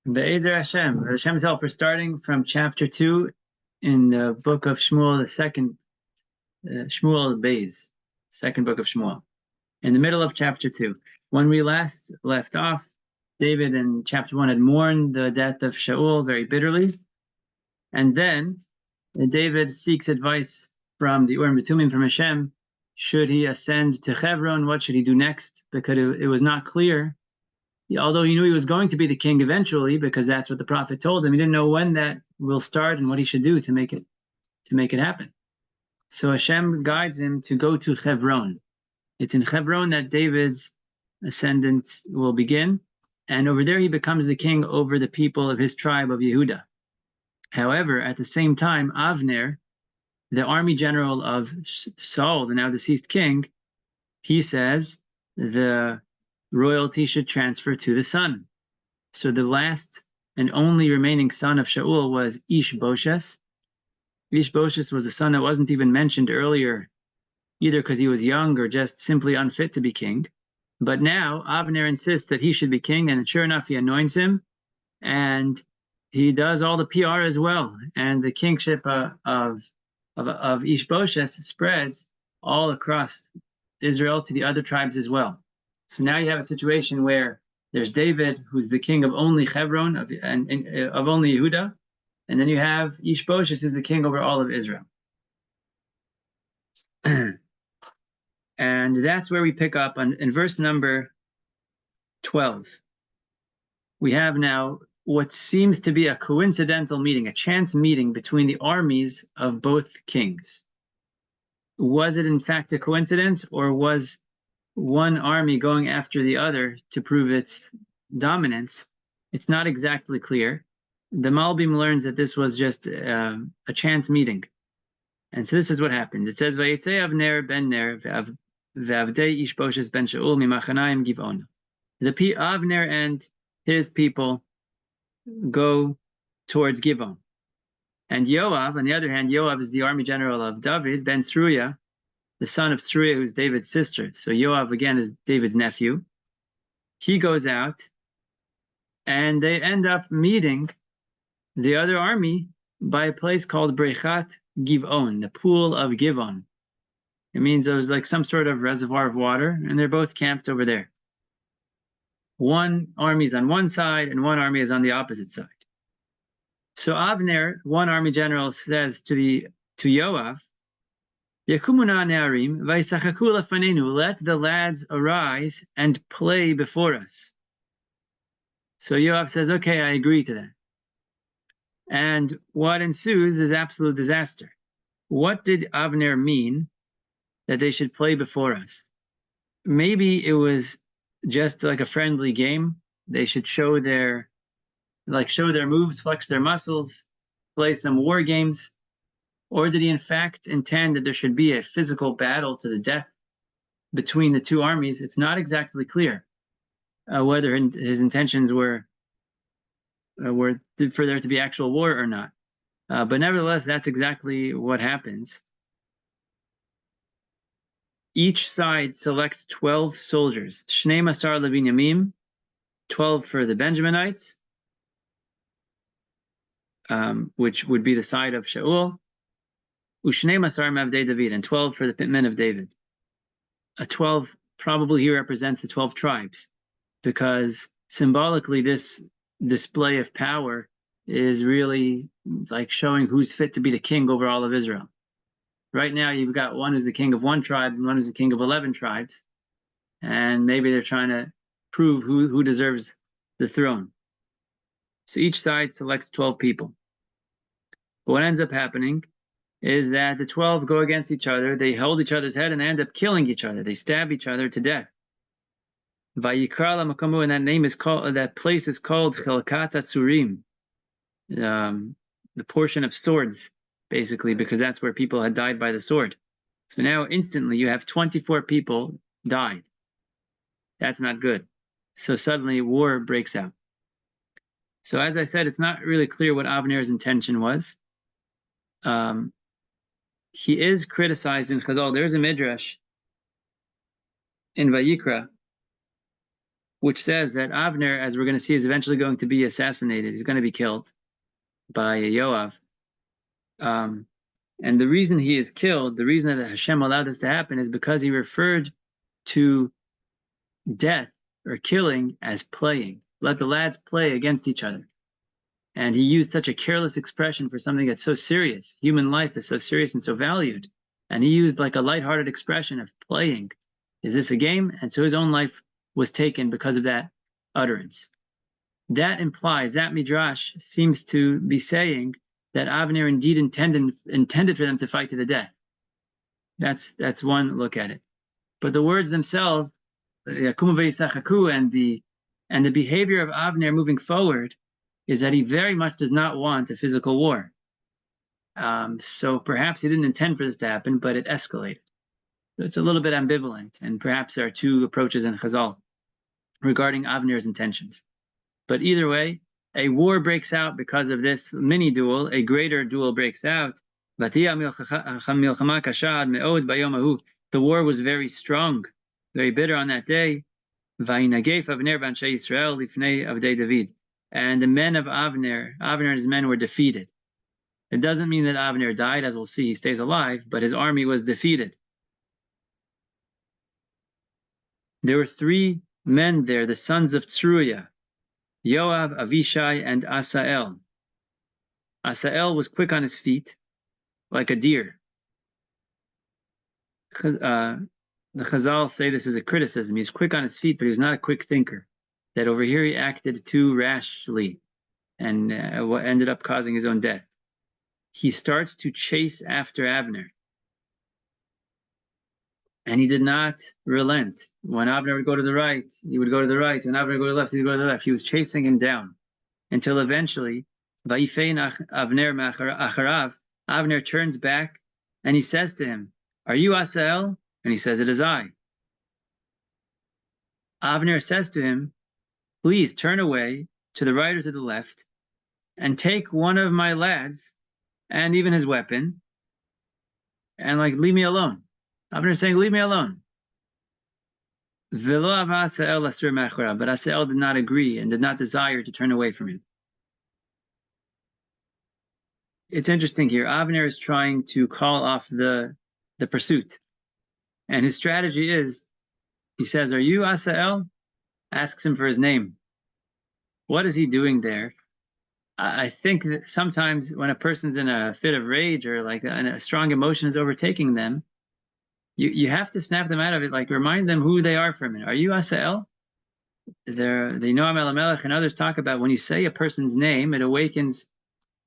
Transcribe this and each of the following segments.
Be'ezer Hashem, Hashem's helper, starting from chapter 2 in the book of Shmuel, the second, Shmuel Beis, second book of Shmuel, in the middle of chapter 2. When we last left off, David in chapter 1 had mourned the death of Shaul very bitterly, and then David seeks advice from the Urim B'Tumim from Hashem. Should he ascend to Hebron? What should he do next? Because it was not clear. Although he knew he was going to be the king eventually, because that's what the prophet told him, he didn't know when that will start and what he should do to make it happen. So Hashem guides him to go to Hebron. It's in Hebron that David's ascendant will begin, and over there he becomes the king over the people of his tribe of Yehuda. However, at the same time, Avner, the army general of Saul, the now deceased king, he says the royalty should transfer to the son. So the last and only remaining son of Shaul was Ishbosheth. Ishbosheth was a son that wasn't even mentioned earlier, either because he was young or just simply unfit to be king. But now Avner insists that he should be king, and sure enough, he anoints him, and he does all the PR as well. And the kingship of Ishbosheth spreads all across Israel to the other tribes as well. So now you have a situation where there's David, who's the king of only Hebron, of only Yehuda, and then you have Ishbosheth, who's the king over all of Israel. And that's where we pick up in verse number 12. We have now what seems to be a coincidental meeting, a chance meeting between the armies of both kings. Was it in fact a coincidence, or was one army going after the other to prove its dominance? It's not exactly clear. The Malbim learns that this was just a chance meeting. And so this is what happened. It says, Vayitzei Avner ben Ner ve'avdei Ishbosheth ben Shaul mimachanayim Giv'on. Avner and his people go towards Giv'on. And Yoav, on the other hand, Yoav is the army general of David ben Sruya, the son of Sruya, who's David's sister. So Yoav, again, is David's nephew. He goes out, and they end up meeting the other army by a place called Brechat Giv'on, the pool of Giv'on. It means it was like some sort of reservoir of water, and they're both camped over there. One army is on one side, and one army is on the opposite side. So Avner, one army general, says to Yoav, Yakumuna ne'arim v'yisachaku lefanenu, let the lads arise and play before us. So Yoav says, okay, I agree to that. And what ensues is absolute disaster. What did Avner mean that they should play before us? Maybe it was just like a friendly game. They should show their moves, flex their muscles, play some war games. Or did he in fact intend that there should be a physical battle to the death between the two armies? It's not exactly clear whether his intentions were for there to be actual war or not. But nevertheless, that's exactly what happens. Each side selects 12 soldiers. Shnei Masar leBinyamim, 12 for the Benjaminites, which would be the side of Shaul. Ushnei Masar Mavdei David, and 12 for the men of David. A 12 probably here represents the 12 tribes, because symbolically this display of power is really like showing who's fit to be the king over all of Israel. Right now you've got one who's the king of one tribe and one who's the king of 11 tribes, and maybe they're trying to prove who deserves the throne. So each side selects 12 people. But what ends up happening is that the 12 go against each other, they hold each other's head, and they end up killing each other. They stab each other to death. Vayikra la'makamu, and that place is called Chelkat Atzurim, the portion of swords, basically, because that's where people had died by the sword. So now instantly you have 24 people died. That's not good. So suddenly war breaks out. So as I said, it's not really clear what Avner's intention was. He is criticizing because there's a midrash in Vayikra which says that Avner, as we're going to see, is eventually going to be assassinated. He's going to be killed by Yoav. And the reason he is killed, the reason that Hashem allowed this to happen, is because he referred to death or killing as playing. Let the lads play against each other. And he used such a careless expression for something that's so serious. Human life is so serious and so valued. And he used like a lighthearted expression of playing. Is this a game? And so his own life was taken because of that utterance. That implies, that midrash seems to be saying that Avner indeed intended for them to fight to the death. That's one look at it. But the words themselves, Yakumu ve'yisachaku, and the behavior of Avner moving forward is that he very much does not want a physical war. So perhaps he didn't intend for this to happen, but it escalated. So it's a little bit ambivalent, and perhaps there are two approaches in Chazal regarding Avner's intentions. But either way, a war breaks out because of this mini duel. A greater duel breaks out. The war was very strong, very bitter on that day. And the men of Avner and his men were defeated. It doesn't mean that Avner died, as we'll see, he stays alive, but his army was defeated. There were three men there, the sons of Tzruya, Yoav, Avishai, and Asael. Asael was quick on his feet, like a deer. The Chazal say this is a criticism. He's quick on his feet, but he was not a quick thinker. That over here he acted too rashly and ended up causing his own death. He starts to chase after Avner. And he did not relent. When Avner would go to the right, he would go to the right. When Avner would go to the left, he would go to the left. He was chasing him down until eventually, Avner turns back and he says to him, "Are you Asael?" And he says, "It is I." Avner says to him, "Please turn away to the right or to the left and take one of my lads and even his weapon and leave me alone." Avner is saying, "Leave me alone." But Asael did not agree and did not desire to turn away from him. It's interesting here. Avner is trying to call off the pursuit. And his strategy is, he says, "Are you Asael?" Asks him for his name. What is he doing there? I think that sometimes when a person's in a fit of rage or a strong emotion is overtaking them, you have to snap them out of it, remind them who they are for a minute. Are you Asael? The Noam Elimelech and others talk about when you say a person's name, it awakens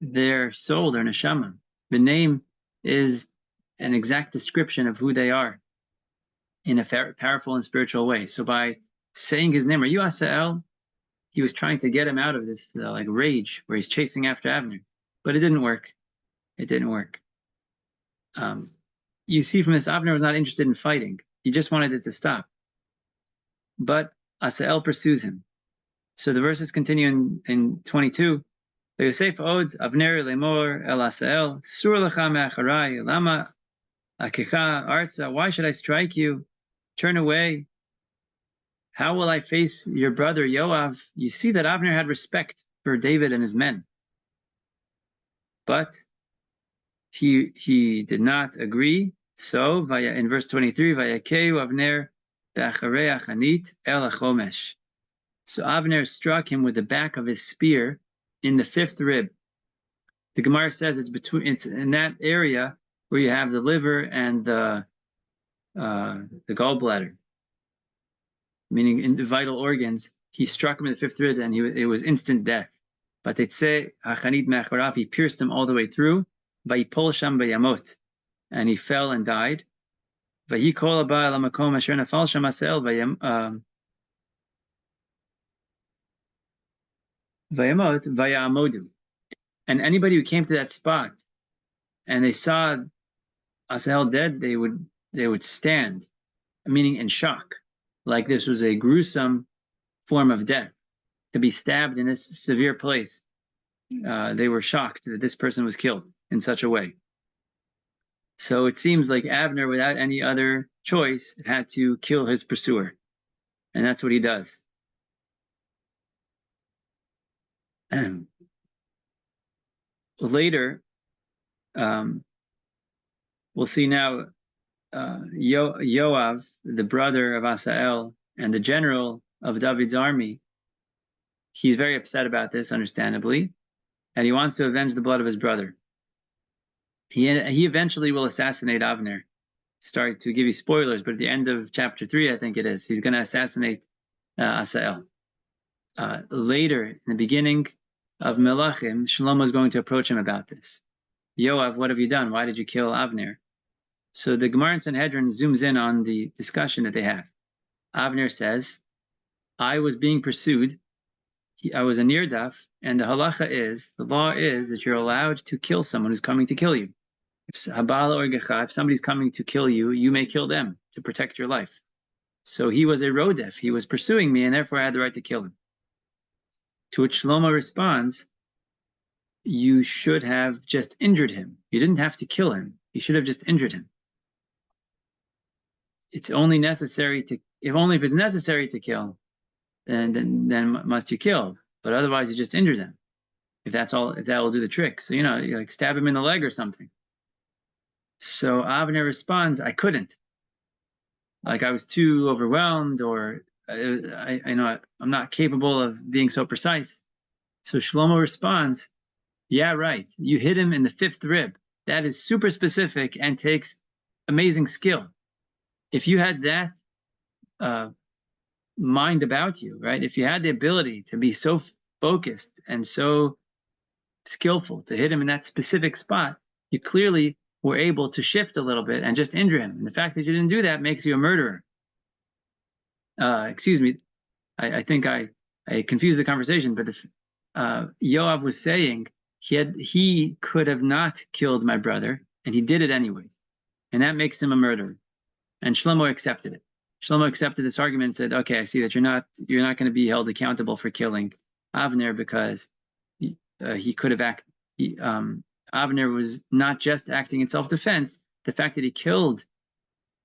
their soul, their neshama. The name is an exact description of who they are in a powerful and spiritual way. So by saying his name, "Are you Asael?" he was trying to get him out of this rage where he's chasing after Avner. But it didn't work. It didn't work. You see from this, Avner was not interested in fighting. He just wanted it to stop. But Asael pursues him. So the verses continue in 22. Yosef od Avner lemor el Asael sur lecha me'acharai lama akecha arza. Why should I strike you? Turn away. How will I face your brother Yoav? You see that Avner had respect for David and his men. But he did not agree. So, in verse 23, Vayakeu Avner b'acharei achanit el hachomesh. So Avner struck him with the back of his spear in the fifth rib. The Gemara says it's in that area where you have the liver and the gallbladder, meaning in the vital organs. He struck him in the fifth rib, and it was instant death. But they say hachanit me'acharav, he pierced him all the way through. Vayipol sham bayamot, and he fell and died. Vayikol haba el hamakom asher nafal sham Asael vayamot vayamodu. And anybody who came to that spot and they saw Asael dead, they would stand, meaning in shock, like this was a gruesome form of death, to be stabbed in this severe place. They were shocked that this person was killed in such a way. So it seems like Avner, without any other choice, had to kill his pursuer. And that's what he does. Later, we'll see now Yoav, the brother of Asael and the general of David's army, he's very upset about this, understandably, and he wants to avenge the blood of his brother. He eventually will assassinate Avner. Start to give you spoilers, but at the end of chapter 3, I think it is, he's going to assassinate Asael. Later, in the beginning of Melachim, Shlomo is going to approach him about this. Yoav, what have you done? Why did you kill Avner? So the Gemara in Sanhedrin zooms in on the discussion that they have. Avner says, I was being pursued. I was a nirdaf, and the halacha is, the law is that you're allowed to kill someone who's coming to kill you. If somebody's coming to kill you, you may kill them to protect your life. So he was a rodef. He was pursuing me, and therefore I had the right to kill him. To which Shlomo responds, you should have just injured him. You didn't have to kill him. You should have just injured him. It's only necessary to, if it's necessary to kill, then must you kill. But otherwise you just injure them. If that will do the trick. So, you like stab him in the leg or something. So Avner responds, I couldn't. Like I was too overwhelmed, or I know I'm not capable of being so precise. So Shlomo responds, yeah, right. You hit him in the 5th rib. That is super specific and takes amazing skill. If you had that mind about you, right? If you had the ability to be so focused and so skillful to hit him in that specific spot, you clearly were able to shift a little bit and just injure him. And the fact that you didn't do that makes you a murderer. Excuse me, I think I confused the conversation, but Yoav was saying he could have not killed my brother, and he did it anyway. And that makes him a murderer. And Shlomo accepted it. Shlomo accepted this argument and said, okay, I see that you're not going to be held accountable for killing Avner because he could have acted. Avner was not just acting in self-defense. The fact that he killed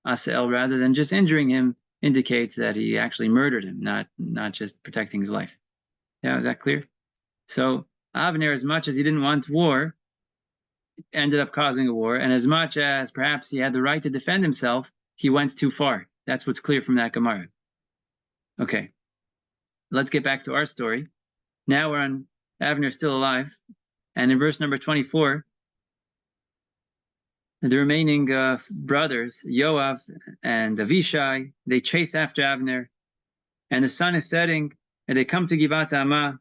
Asael rather than just injuring him indicates that he actually murdered him, not just protecting his life. Yeah, is that clear? So Avner, as much as he didn't want war, ended up causing a war, and as much as perhaps he had the right to defend himself, he went too far. That's what's clear from that Gemara. Okay, let's get back to our story. Now we're on Avner still alive, and in verse number 24, the remaining brothers, Yoav and Avishai, they chase after Avner, and the sun is setting, and they come to Givat Amma,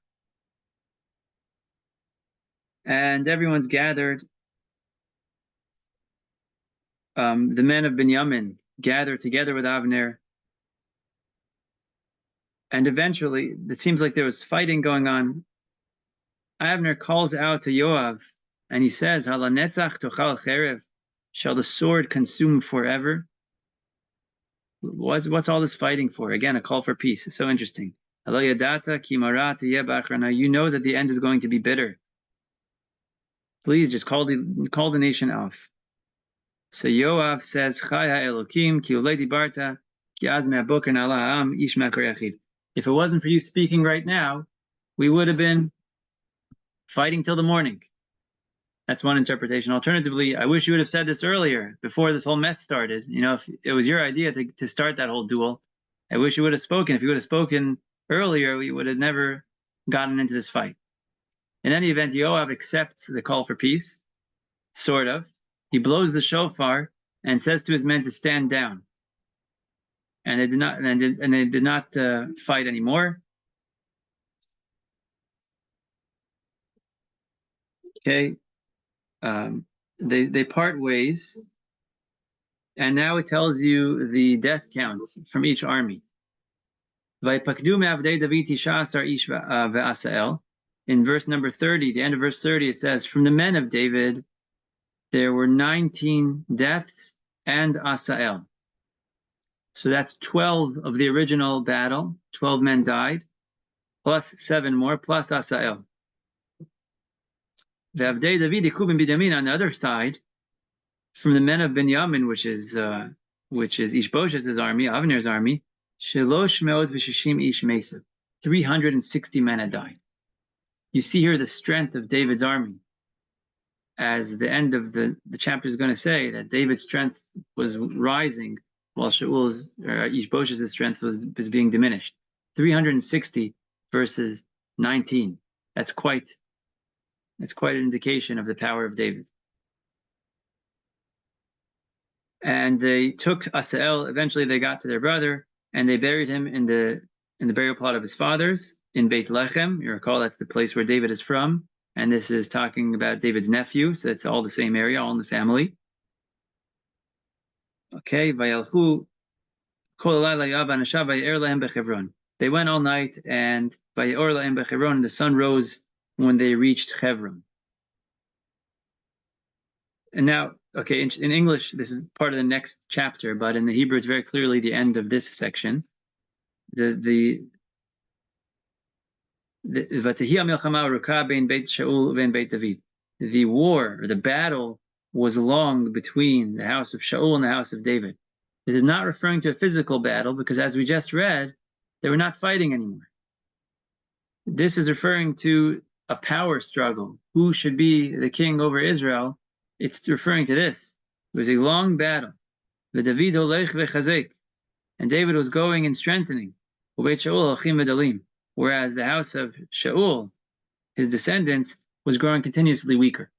and everyone's gathered. The men of Binyamin gather together with Avner, and eventually, it seems like there was fighting going on. Avner calls out to Yoav, and he says, Hala netzach tochal cherev, shall the sword consume forever? What's all this fighting for? Again, a call for peace. It's so interesting. Halo yadata ki marat yebachrana. You know that the end is going to be bitter. Please just call the nation off. So Yoav says, Chai ha'elokim ki ulei dibarta ki az me'aboker na'ala ha'am ish me'achor yachid. If it wasn't for you speaking right now, we would have been fighting till the morning. That's one interpretation. Alternatively, I wish you would have said this earlier, before this whole mess started. If it was your idea to start that whole duel, I wish you would have spoken. If you would have spoken earlier, we would have never gotten into this fight. In any event, Yoav accepts the call for peace, sort of. He blows the shofar and says to his men to stand down. And they did not fight anymore. Okay. They part ways, and now it tells you the death count from each army. In verse number 30, the end of verse 30, it says, from the men of David, there were 19 deaths and Asael. So that's 12 of the original battle. 12 men died, plus 7 more, plus Asael. On the other side, from the men of Binyamin, which is Ishbosheth's army, Avner's army, 360 men had died. you see here the strength of David's army. As the end of the chapter is going to say, that David's strength was rising while Shaul's, Ishbosheth's strength was being diminished. 360 versus 19. That's quite an indication of the power of David. And they took Asael. Eventually, they got to their brother, and they buried him in the burial plot of his fathers in Beit Lechem. You recall that's the place where David is from, and this is talking about David's nephew, so it's all the same area, all in the family. Okay, Vayalchu kol halayla Yoav anashav vaye'er lahem bechevron. They went all night, and vaye'er lahem bechevron, the sun rose when they reached Hebron. And now, okay, in English, this is part of the next chapter, but in the Hebrew, it's very clearly the end of this section. The war, or the battle, was long between the house of Shaul and the house of David. This is not referring to a physical battle, because as we just read, they were not fighting anymore. This is referring to a power struggle. Who should be the king over Israel? It's referring to this. It was a long battle. And David was going and strengthening. Whereas the house of Shaul, his descendants, was growing continuously weaker.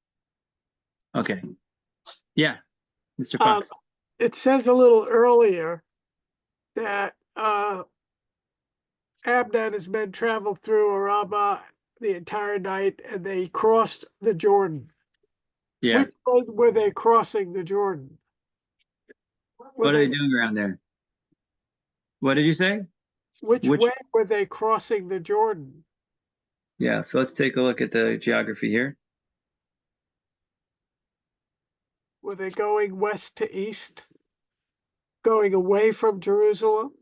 Okay. Yeah, Mr. Fox. It says a little earlier that Abner and his men traveled through Araba the entire night, and they crossed the Jordan. Yeah. Which way were they crossing the Jordan? What are they doing around there? What did you say? Which way were they crossing the Jordan? Yeah, so let's take a look at the geography here. Were they going west to east? Going away from Jerusalem?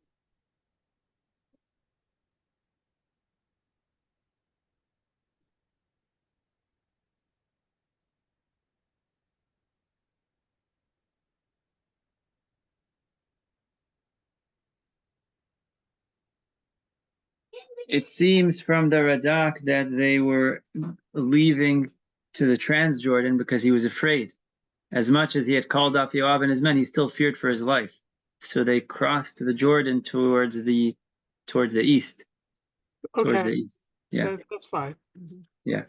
It seems from the Radak that they were leaving to the Transjordan because he was afraid. As much as he had called off Yoav and his men, he still feared for his life. So they crossed the Jordan towards the east. Okay. Towards the east. Yeah. That's fine. Yeah.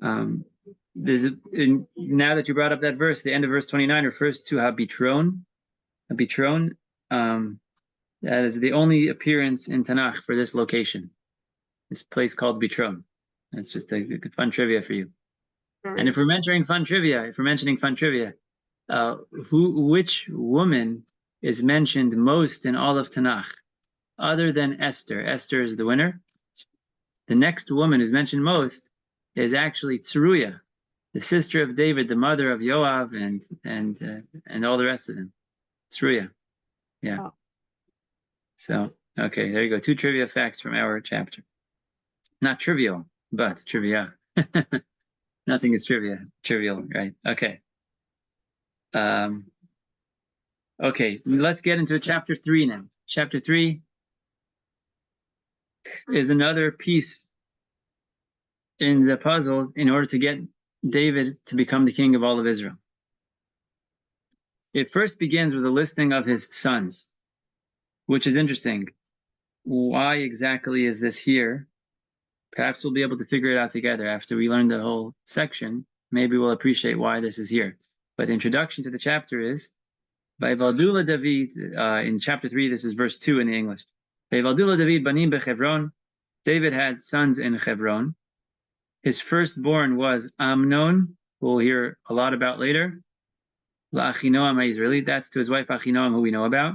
Now that you brought up that verse, the end of verse 29 refers to Habitron. Habitron. That is the only appearance in Tanakh for this location. This place called Bitron. That's just a good fun trivia for you. Right. And if we're mentioning fun trivia, which woman is mentioned most in all of Tanakh, other than Esther? Esther is the winner. The next woman who's mentioned most is actually Tzeruiah, the sister of David, the mother of Yoav, and all the rest of them. Tzeruiah. Yeah. Oh. So, okay, there you go. 2 trivia facts from our chapter. Not trivial, but trivia. Nothing is trivial, right? Okay. Okay, let's get into chapter 3 now. Chapter 3 is another piece in the puzzle in order to get David to become the king of all of Israel. It first begins with a listing of his sons, which is interesting. Why exactly is this here? Perhaps we'll be able to figure it out together after we learn the whole section. Maybe we'll appreciate why this is here. But the introduction to the chapter is, Vayvaldula David, in chapter 3, this is verse 2 in the English. Vayvaldula David banim bechevron. David had sons in Hebron. His firstborn was Amnon, who we'll hear a lot about later. La'achinoam ha'Israeli, that's to his wife Achinoam, who we know about.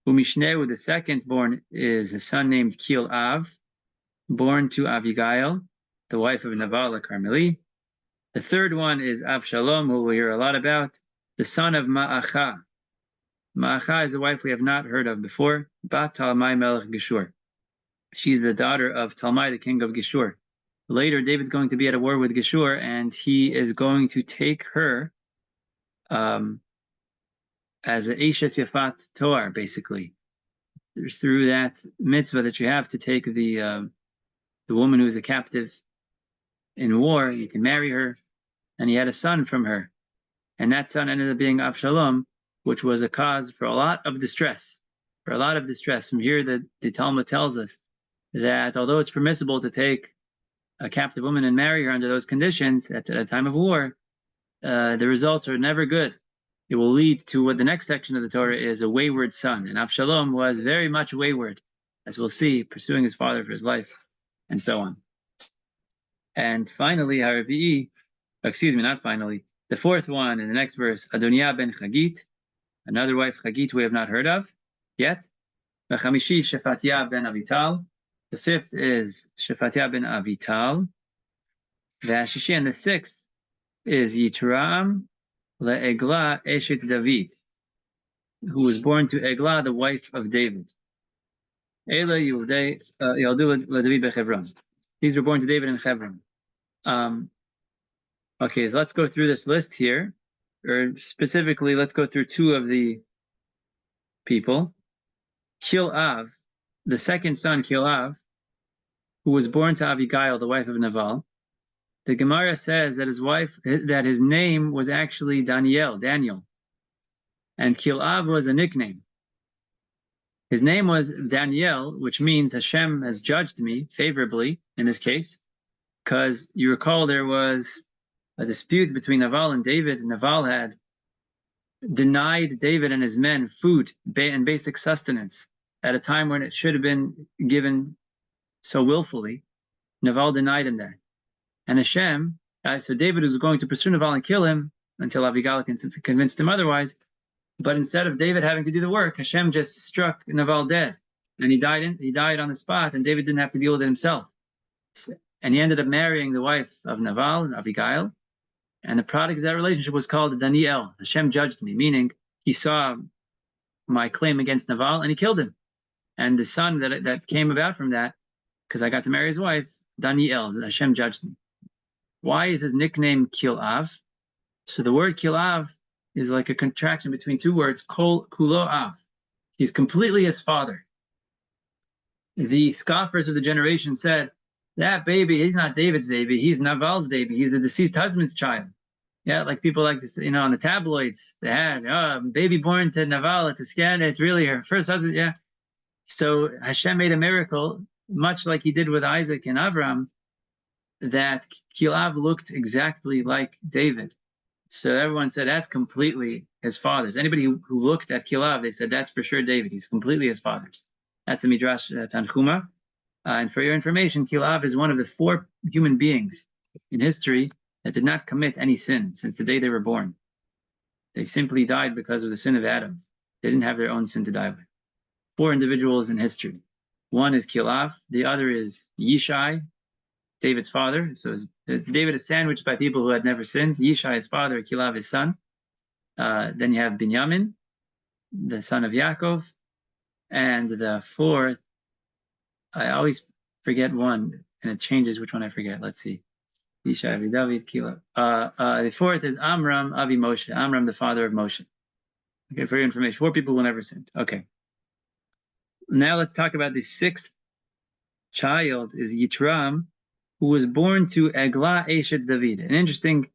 Umishneu, the second born, is a son named Kil-Av, born to Abigail, the wife of Nabal the Carmeli. The third one is Avshalom, who we'll hear a lot about, the son of Ma'acha. Ma'acha is a wife we have not heard of before, Bat Talmai Melech Geshur. She's the daughter of Talmai, the king of Geshur. Later, David's going to be at a war with Geshur, and he is going to take her as an Eishes Yafat Toar, basically. Through that mitzvah that you have to take the the woman who is a captive in war, you can marry her, and he had a son from her. And that son ended up being Avshalom, which was a cause for a lot of distress. For a lot of distress. From here, the Talmud tells us that although it's permissible to take a captive woman and marry her under those conditions at a time of war, the results are never good. It will lead to what the next section of the Torah is, a wayward son. And Avshalom was very much wayward, as we'll see, pursuing his father for his life, and so on. And finally, Haravi'i, excuse me, not finally, the fourth one in the next verse, Adoniah ben Chagit, another wife, Chagit, we have not heard of yet. V'chamishi, Shephatiah ben Avital. The fifth is Shephatiah ben Avital. V'ashishi, and the sixth is Yitram le'Eglah Eshet David, who was born to Eglah, the wife of David. Ela Yaldei Yaldu LeDavid beChevron. These were born to David in Hebron. Okay, so let's go through this list here, or specifically, let's go through two of the people. Kilav, the second son, Kilav, who was born to Abigail, the wife of Naval. The Gemara says that his name was actually Daniel, and Kilav was a nickname. His name was Daniel, which means Hashem has judged me favorably in this case, because you recall there was a dispute between Naval and David. Naval had denied David and his men food and basic sustenance at a time when it should have been given so willfully. Naval denied him that. And Hashem, so David was going to pursue Naval and kill him until Abigail convinced him otherwise. But instead of David having to do the work, Hashem just struck Naval dead. And he died on the spot, and David didn't have to deal with it himself. And he ended up marrying the wife of Naval, Abigail. And the product of that relationship was called Daniel. Hashem judged me, meaning he saw my claim against Naval and he killed him. And the son that came about from that, because I got to marry his wife, Daniel, Hashem judged me. Why is his nickname Kilav? So the word Kilav is like a contraction between two words, Kol Kulo Av. He's completely his father. The scoffers of the generation said, that baby, he's not David's baby, he's Naval's baby, he's the deceased husband's child. Yeah, like people like this, on the tabloids, they had, baby born to Naval, it's a scandal, it's really her first husband, yeah. So Hashem made a miracle, much like he did with Isaac and Avram, that Kilav looked exactly like David. So everyone said, that's completely his father's. Anybody who looked at Kilav, they said, that's for sure David, he's completely his father's. That's the Midrash Tanchuma. And for your information, Kilav is one of the 4 human beings in history that did not commit any sin since the day they were born. They simply died because of the sin of Adam. They didn't have their own sin to die with. 4 individuals in history. One is Kilav, the other is Yishai, David's father. So David is sandwiched by people who had never sinned. Yishai his father, Kilav his son. Then you have Binyamin, the son of Yaakov. And the 4th, I always forget one, and it changes which one I forget. Let's see. Yishai, Avi David, Kilav. The 4th is Amram, Avi Moshe. Amram, the father of Moshe. Okay, for your information, 4 people who never sinned. Okay. Now let's talk about the 6th child is Yitram, who was born to Eglah Eshet David. An interesting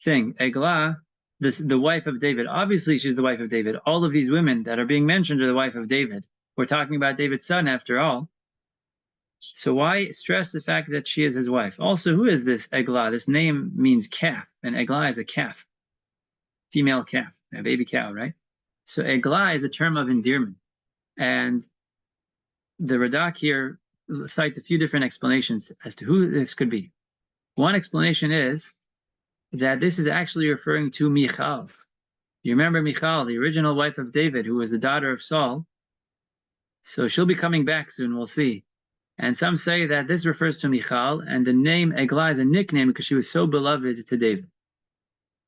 thing. Eglah, the wife of David. Obviously, she's the wife of David. All of these women that are being mentioned are the wife of David. We're talking about David's son after all. So why stress the fact that she is his wife? Also, who is this Eglah? This name means calf, and Eglah is a calf, female calf, a baby cow, right? So Eglah is a term of endearment. And the Radak here cites a few different explanations as to who this could be. One explanation is that this is actually referring to Michal. You remember Michal, the original wife of David, who was the daughter of Saul. So she'll be coming back soon, we'll see. And some say that this refers to Michal, and the name Eglah is a nickname because she was so beloved to David.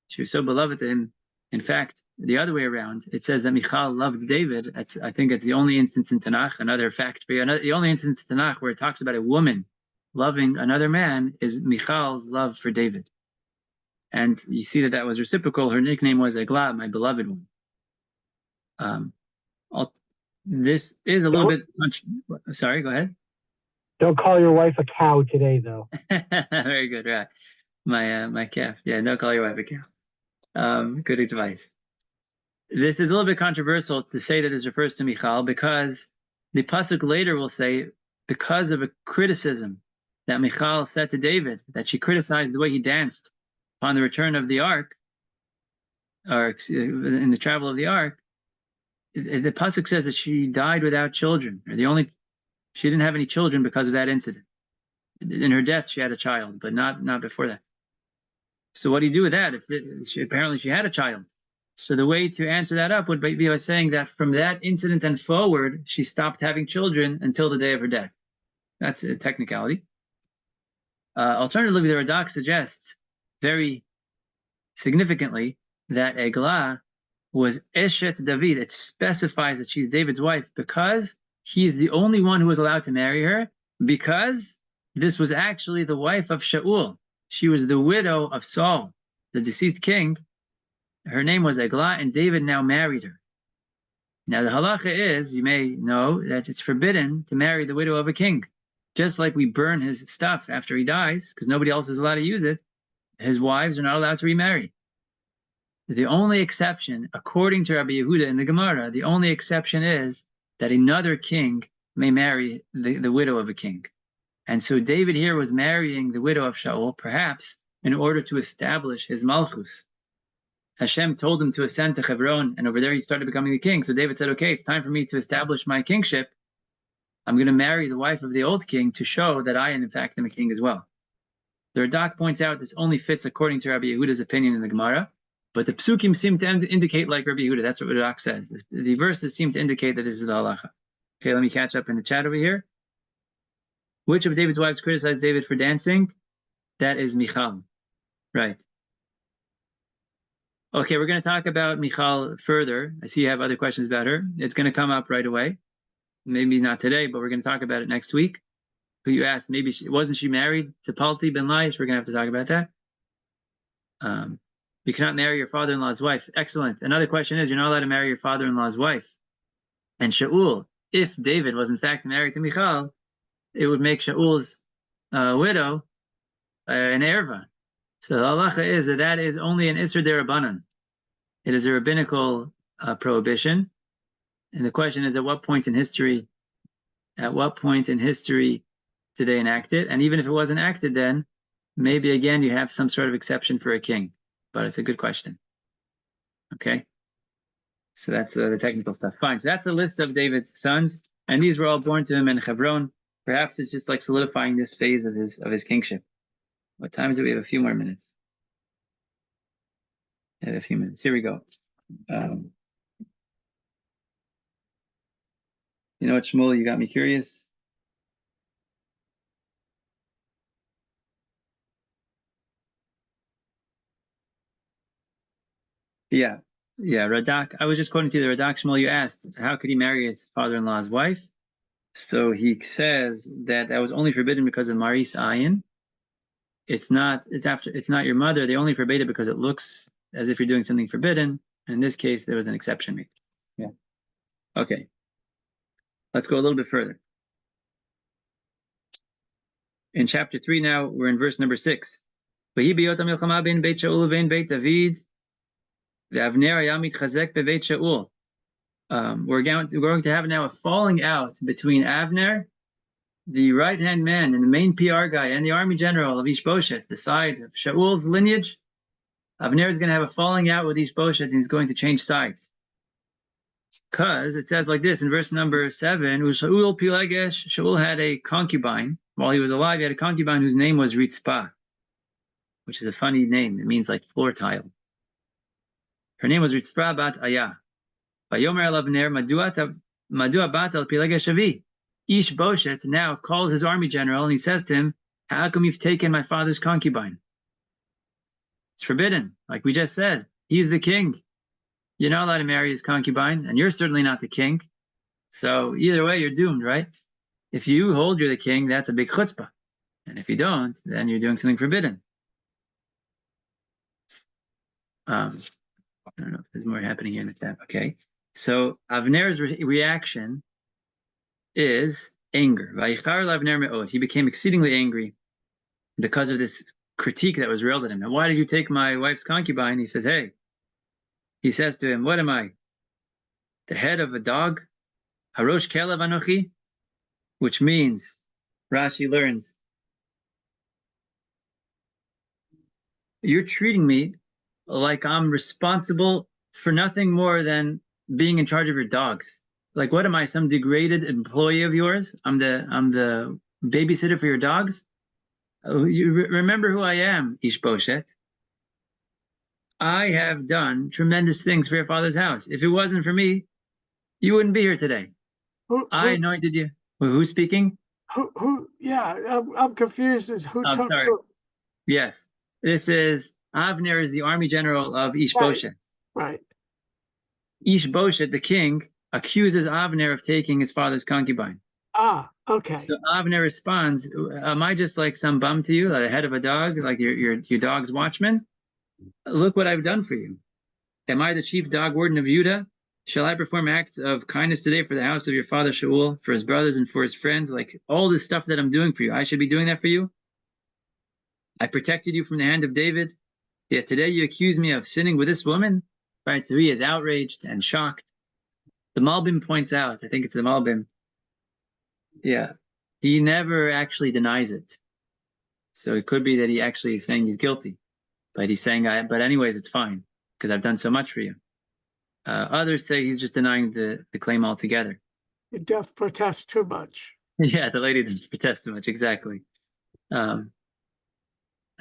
She was so beloved to him. In fact, the other way around, it says that Michal loved David. I think it's the only instance in Tanakh, another fact for you, the only instance in Tanakh where it talks about a woman loving another man is Michal's love for David. And you see that was reciprocal. Her nickname was Eglah, my beloved one. This is a little bit... Sorry, go ahead. Don't call your wife a cow today, though. Very good, right? My calf. Yeah, don't call your wife a cow. Good advice. This is a little bit controversial to say that this refers to Michal because the pasuk later will say because of a criticism that Michal said to David, that she criticized the way he danced upon the return of the ark, or in the travel of the ark. The pasuk says that she died without children, or she didn't have any children because of that incident. In her death, she had a child, but not before that. So what do you do with that? Apparently she had a child. So the way to answer that up would be by saying that from that incident and forward, she stopped having children until the day of her death. That's a technicality. Alternatively, the Radak suggests very significantly that Eglah was Eshet David. It specifies that she's David's wife because he's the only one who was allowed to marry her, because this was actually the wife of Shaul. She was the widow of Saul, the deceased king. Her name was Eglah, and David now married her. Now, the halacha is, you may know, that it's forbidden to marry the widow of a king. Just like we burn his stuff after he dies, because nobody else is allowed to use it, his wives are not allowed to remarry. The only exception, according to Rabbi Yehuda in the Gemara, the only exception is that another king may marry the widow of a king. And so David here was marrying the widow of Shaul, perhaps in order to establish his malchus. Hashem told him to ascend to Hebron, and over there he started becoming the king. So David said, okay, it's time for me to establish my kingship. I'm going to marry the wife of the old king to show that I, in fact, am a king as well. The Radak points out this only fits according to Rabbi Yehuda's opinion in the Gemara, but the psukim seem to indicate like Rabbi Yehuda. That's what Radak says. The verses seem to indicate that this is the halacha. Okay, let me catch up in the chat over here. Which of David's wives criticized David for dancing? That is Michal. Right. Okay, we're going to talk about Michal further. I see you have other questions about her. It's going to come up right away. Maybe not today, but we're going to talk about it next week. But you asked, maybe wasn't she married to Palti ben Laish? We're going to have to talk about that. You cannot marry your father-in-law's wife. Excellent. Another question is, you're not allowed to marry your father-in-law's wife. And Shaul, if David was in fact married to Michal, it would make Shaul's widow an erva. So the halacha is that is only an Isser derabanan. It is a rabbinical prohibition. And the question is, at what point in history did they enact it? And even if it wasn't enacted then, maybe again you have some sort of exception for a king. But it's a good question. Okay? So that's the technical stuff. Fine. So that's a list of David's sons. And these were all born to him in Hebron. Perhaps it's just like solidifying this phase of his kingship. What time is it? We have a few more minutes. Here we go. You know what, Shmuel, you got me curious. Yeah, Radak. I was just quoting to the Radak. Shmuel, you asked, how could he marry his father-in-law's wife? So he says that was only forbidden because of Maris Ayin. It's not your mother. They only forbade it because it looks as if you're doing something forbidden. And in this case, there was an exception made. Yeah. Okay. Let's go a little bit further. In chapter 3 now, we're in verse number 6. We're going to have now a falling out between Avner, the right-hand man and the main PR guy, and the army general of Ishbosheth, the side of Shaul's lineage. Avner is going to have a falling out with Ishbosheth, and he's going to change sides. Because it says like this in verse number 7, Shaul Pilegesh, Shaul had a concubine. While he was alive, he had a concubine whose name was Ritzpah, which is a funny name. It means like floor tile. Her name was Ritzpah bat Ayah. Vayomer el Avner, Madua bat al Pilegesh Avi. Ishbosheth now calls his army general and he says to him, how come you've taken my father's concubine? It's forbidden. Like we just said, he's the king. You're not allowed to marry his concubine, and you're certainly not the king. So either way, you're doomed, right? If you hold you're the king, that's a big chutzpah. And if you don't, then you're doing something forbidden. I don't know if there's more happening here in the chat. Okay. So Avner's reaction is anger. Vayichar l'Avner me'od. He became exceedingly angry because of this critique that was railed at him. And why did you take my wife's concubine? He says, hey. He says to him, what am I? The head of a dog? Harosh kelev anochi? Which means, Rashi learns, you're treating me like I'm responsible for nothing more than being in charge of your dogs. Like, what am I, some degraded employee of yours? I'm the babysitter for your dogs? Oh, you remember who I am, Ishboshet. I have done tremendous things for your father's house. If it wasn't for me, you wouldn't be here today. I anointed you. Who's speaking? Yeah, I'm confused as who I'm took sorry. who. Yes. This is Avner is the army general of Ishboshet. Right. Ishboshet, the king, accuses Avner of taking his father's concubine. Ah, okay. So Avner responds, am I just like some bum to you, like the head of a dog, like your dog's watchman? Look what I've done for you. Am I the chief dog warden of Judah? Shall I perform acts of kindness today for the house of your father Shaul, for his brothers and for his friends? Like all this stuff that I'm doing for you, I should be doing that for you? I protected you from the hand of David, yet today you accuse me of sinning with this woman? Right, so he is outraged and shocked. The Malbim points out, I think it's the Malbim, yeah, he never actually denies it. So it could be that he actually is saying he's guilty, but he's saying, but anyways, it's fine, because I've done so much for you. Others say he's just denying the claim altogether. You deaf protest too much. Yeah, the lady didn't protest too much, exactly.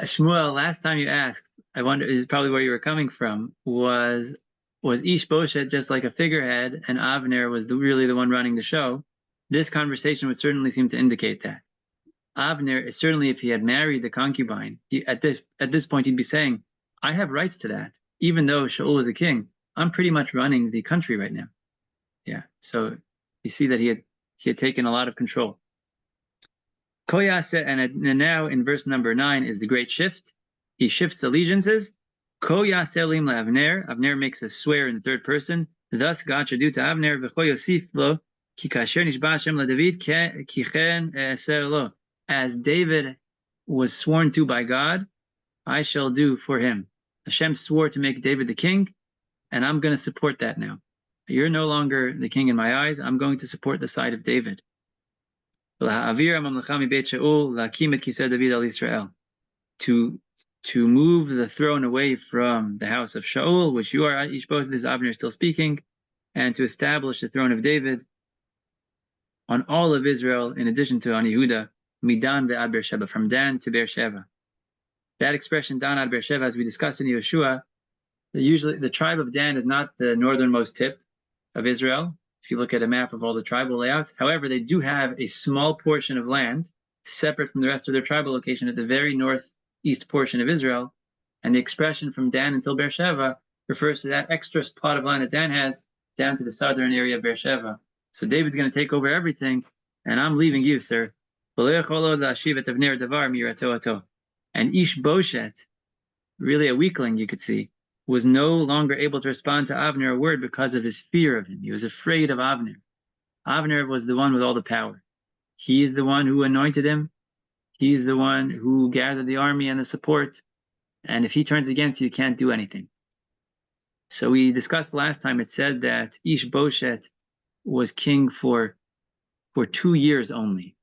Shmuel, last time you asked, I wonder, is probably where you were coming from, was Ishboshet just like a figurehead and Avner was really the one running the show? This conversation would certainly seem to indicate that. Avner, certainly if he had married the concubine, at this point he'd be saying, I have rights to that. Even though Shaul was the king, I'm pretty much running the country right now. Yeah, so you see that he had taken a lot of control. Koyase, and now in verse number 9 is the great shift. He shifts allegiances. Koyaselim le'Avner. Avner makes a swear in the third person. Thus God should do to Avner v'choyosif lo ki kasher nishba Hashem leDavid kichen eser lo. As David was sworn to by God, I shall do for him. Hashem swore to make David the king, and I'm going to support that now. You're no longer the king in my eyes. I'm going to support the side of David. To move the throne away from the house of Shaul, which you are, Ishboshet, this is Avner still speaking, and to establish the throne of David on all of Israel, in addition to on Yehuda, Midan ve'ad Beersheba, from Dan to Beersheba. That expression, Dan ad Beersheba, as we discussed in Yeshua, usually the tribe of Dan is not the northernmost tip of Israel, if you look at a map of all the tribal layouts. However, they do have a small portion of land separate from the rest of their tribal location at the very northeast portion of Israel. And the expression from Dan until Beersheba refers to that extra plot of land that Dan has down to the southern area of Beersheba. So David's going to take over everything, and I'm leaving you, sir. And Ishboshet, really a weakling, you could see, was no longer able to respond to Avner a word because of his fear of him. He was afraid of Avner. Avner was the one with all the power. He's the one who anointed him. He's the one who gathered the army and the support. And if he turns against you, you can't do anything. So we discussed last time, it said that Ishboshet was king for 2 years only.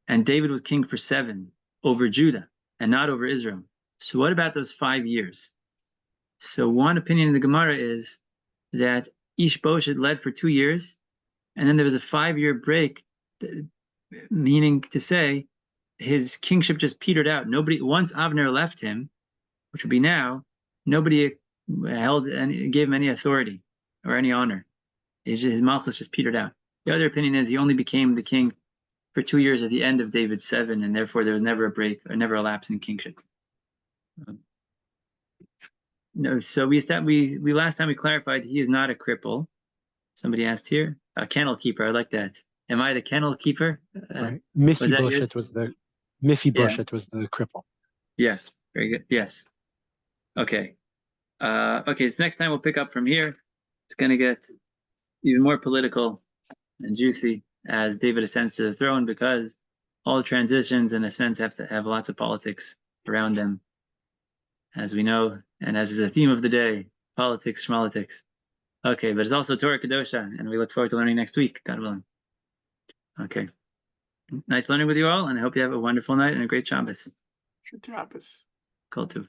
And David was king for 7 over Judah and not over Israel. So what about those 5 years? So one opinion in the Gemara is that Ishboshet led for 2 years, and then there was a 5-year break, meaning to say his kingship just petered out. Once Avner left him, which would be now, nobody gave him any authority or any honor. His malchus just petered out. The other opinion is he only became the king for 2 years at the end of David's 7, and therefore there was never a break or never a lapse in kingship. No, so we last time we clarified he is not a cripple. Somebody asked here, a kennel keeper. I like that. Am I the kennel keeper? Right. Mephibosheth was the cripple. Yeah, very good. Yes. Okay. Okay, so next time we'll pick up from here. It's gonna get even more political and juicy as David ascends to the throne, because all transitions, in a sense, have to have lots of politics around them, as we know, and as is a theme of the day, politics, schmolitics. Okay, but it's also Torah Kedosha, and we look forward to learning next week, God willing. Okay. Nice learning with you all, and I hope you have a wonderful night and a great Shabbos. Shabbos. Kol Tov.